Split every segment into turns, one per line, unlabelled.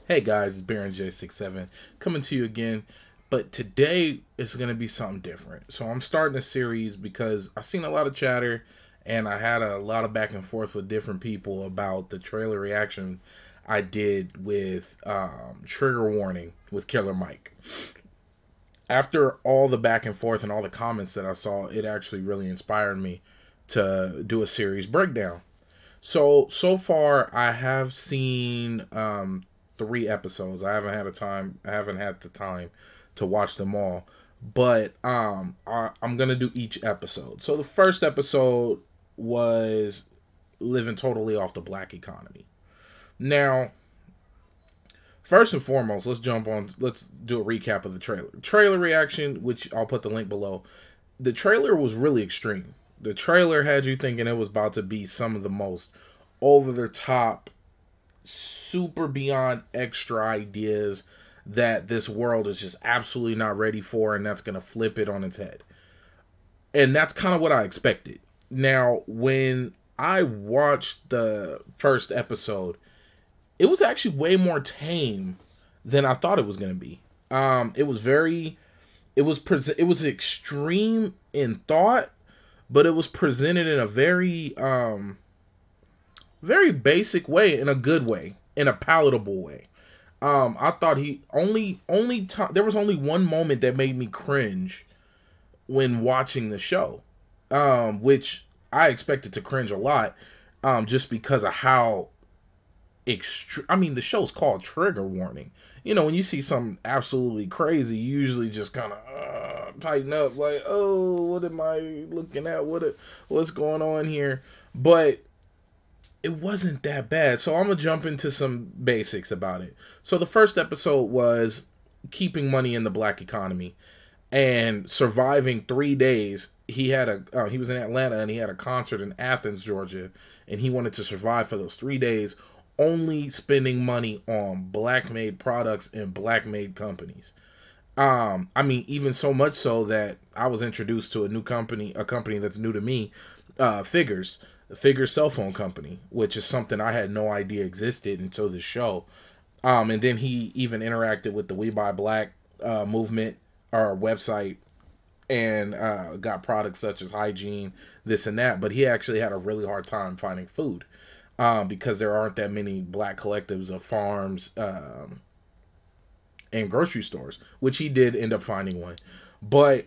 Hey guys, it's Baron J67 coming to you again, but today is going to be something different. So I'm starting a series because I've seen a lot of chatter and I had a lot of back and forth with different people about the trailer reaction I did with Trigger Warning with Killer Mike. After all the back and forth and all the comments that I saw, it actually really inspired me to do a series breakdown. So far I have seen 3 episodes. I haven't had the time to watch them all. But I'm gonna do each episode. So the first episode was living totally off the black economy. Now, first and foremost, let's do a recap of the trailer. Trailer reaction, which I'll put the link below. The trailer was really extreme. The trailer had you thinking it was about to be some of the most over-the-top, super beyond extra ideas that this world is just absolutely not ready for, and that's going to flip it on its head. And that's kind of what I expected. Now, when I watched the first episode, it was actually way more tame than I thought it was going to be. It was extreme in thought, but it was presented in a very basic way, in a good way, in a palatable way. I thought there was only one moment that made me cringe when watching the show, which I expected to cringe a lot, just because of how the show's called Trigger Warning. You know, when you see something absolutely crazy, you usually just kind of tighten up, like, oh, what am I looking at? What's going on here? But it wasn't that bad. So I'm going to jump into some basics about it. So the first episode was keeping money in the black economy and surviving 3 days. He was in Atlanta and he had a concert in Athens, Georgia, and he wanted to survive for those 3 days, only spending money on black-made products and black-made companies. Even so much so that I was introduced to a company that's new to me, Figures cell phone company, which is something I had no idea existed until the show. And then he even interacted with the We Buy Black movement or website and got products such as hygiene, this and that. But he actually had a really hard time finding food because there aren't that many black collectives of farms and grocery stores, which he did end up finding one. But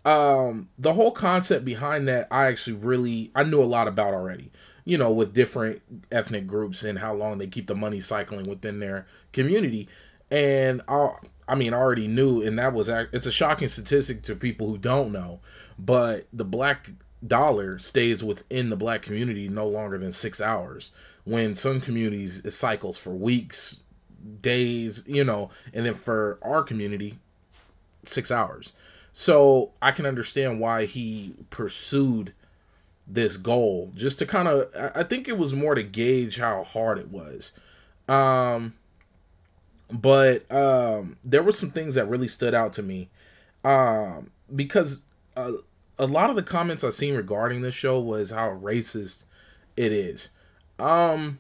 the whole concept behind that, I knew a lot about already, you know, with different ethnic groups and how long they keep the money cycling within their community. And I already knew, and it's a shocking statistic to people who don't know, but the black dollar stays within the black community no longer than 6 hours, when some communities it cycles for weeks, days, you know, and then for our community, 6 hours. So I can understand why he pursued this goal, just to kind of, I think it was more to gauge how hard it was. But there were some things that really stood out to me, because a lot of the comments I seen regarding this show was how racist it is. I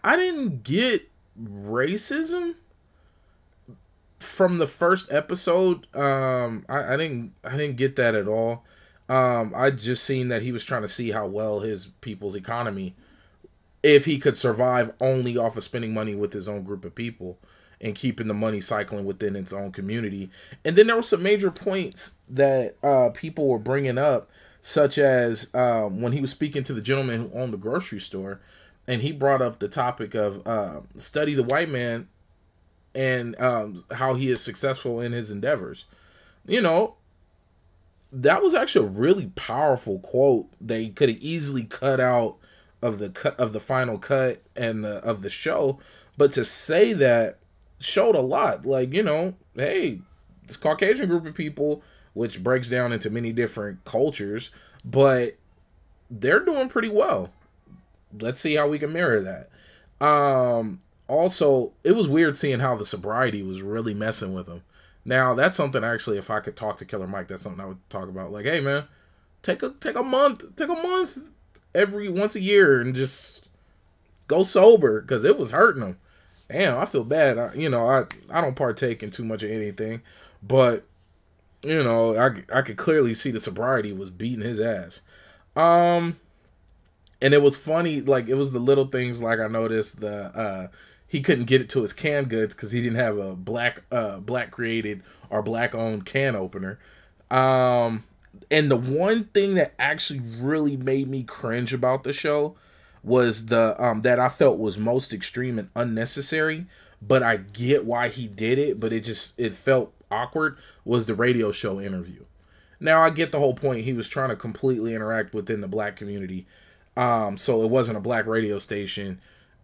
didn't get racism from the first episode. I didn't get that at all. I just seen that he was trying to see how well his people's economy, if he could survive only off of spending money with his own group of people and keeping the money cycling within its own community. And then there were some major points that people were bringing up, such as when he was speaking to the gentleman who owned the grocery store, and he brought up the topic of study the white man and how he is successful in his endeavors. You know, that was actually a really powerful quote. They could have easily cut out of the final cut and of the show, but to say that showed a lot. Like, you know, hey, this Caucasian group of people, which breaks down into many different cultures, but they're doing pretty well. Let's see how we can mirror that. Also, it was weird seeing how the sobriety was really messing with him. Now, that's something actually, if I could talk to Killer Mike, that's something I would talk about. Like, hey man, take a month once a year and just go sober, because it was hurting him. Damn, I feel bad. I don't partake in too much of anything, but I could clearly see the sobriety was beating his ass. Um, and it was funny, like it was the little things. Like I noticed he couldn't get it to his canned goods because he didn't have a black created or black owned can opener. Um, and the one thing that actually really made me cringe about the show was the that I felt was most extreme and unnecessary, but I get why he did it, but it felt awkward, was the radio show interview. Now I get the whole point. He was trying to completely interact within the black community. So it wasn't a black radio station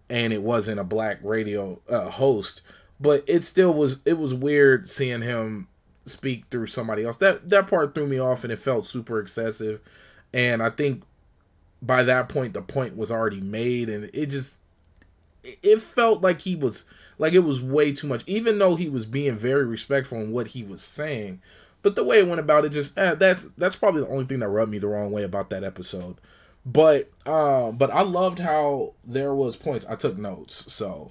and it wasn't a black radio host, but it was weird seeing him speak through somebody else. That part threw me off and it felt super excessive. And I think by that point the point was already made, and it felt like it was way too much, even though he was being very respectful in what he was saying. But the way it went about it, that's probably the only thing that rubbed me the wrong way about that episode. But I loved how there was points. I took notes, so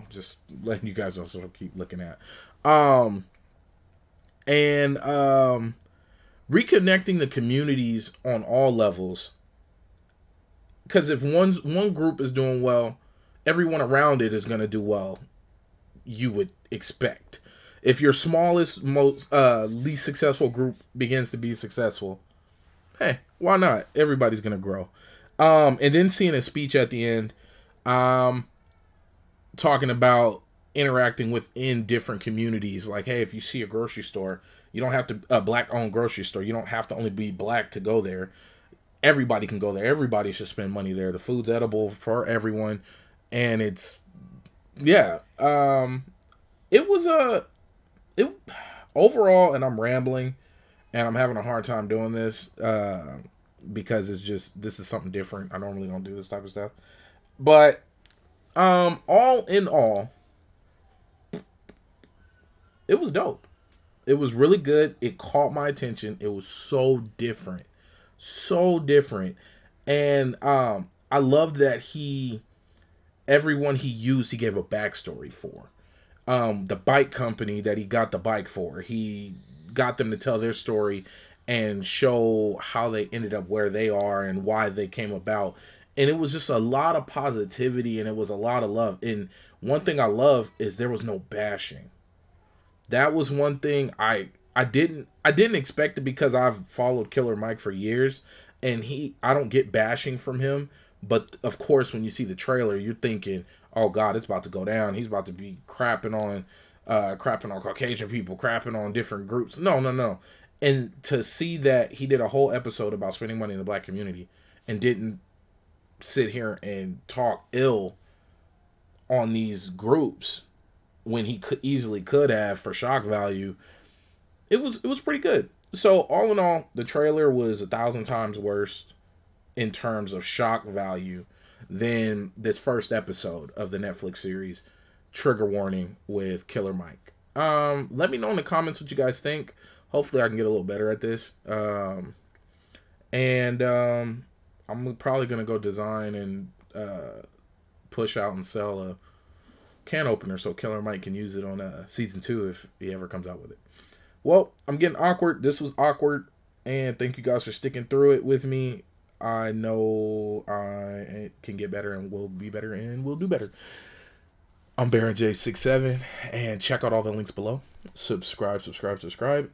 just letting you guys also keep looking at. And reconnecting the communities on all levels. Because if one group is doing well, everyone around it is going to do well. You would expect. If your smallest, most least successful group begins to be successful, hey, why not? Everybody's gonna grow. And then seeing a speech at the end, talking about interacting within different communities. Like, hey, if you see a grocery store, you don't have to a black-owned grocery store. You don't have to only be black to go there. Everybody can go there. Everybody should spend money there. The food's edible for everyone, and it's it was overall, and I'm rambling, and I'm having a hard time doing this because this is something different. I normally don't do this type of stuff, but all in all, it was dope. It was really good. It caught my attention. It was so different, and I loved that everyone he used, he gave a backstory for. The bike company that he got the bike for, he got them to tell their story and show how they ended up where they are and why they came about. And it was just a lot of positivity, and it was a lot of love. And one thing I love is there was no bashing. That was one thing I didn't expect it, because I've followed Killer Mike for years, and I don't get bashing from him. But of course, when you see the trailer, you're thinking, oh God, it's about to go down. He's about to be crapping on Caucasian people, crapping on different groups. No. And to see that he did a whole episode about spending money in the black community and didn't sit here and talk ill on these groups when he could have for shock value, it was pretty good. So all in all, the trailer was 1,000 times worse in terms of shock value than this first episode of the Netflix series, Trigger Warning with Killer Mike. Let me know in the comments what you guys think. Hopefully I can get a little better at this. And I'm probably going to go design and push out and sell a can opener so Killer Mike can use it on season 2 if he ever comes out with it. Well, I'm getting awkward. This was awkward. And thank you guys for sticking through it with me. I know I can get better and will be better and will do better. I'm Baron J67, and check out all the links below. Subscribe,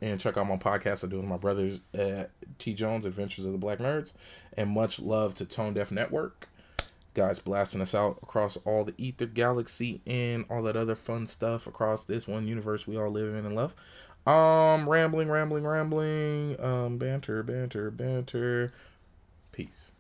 and check out my podcast I do with my brothers at T Jones Adventures of the Black Nerds. And much love to Tone Deaf Network. Guys blasting us out across all the ether galaxy and all that other fun stuff across this one universe we all live in and love. Rambling. Banter. Peace.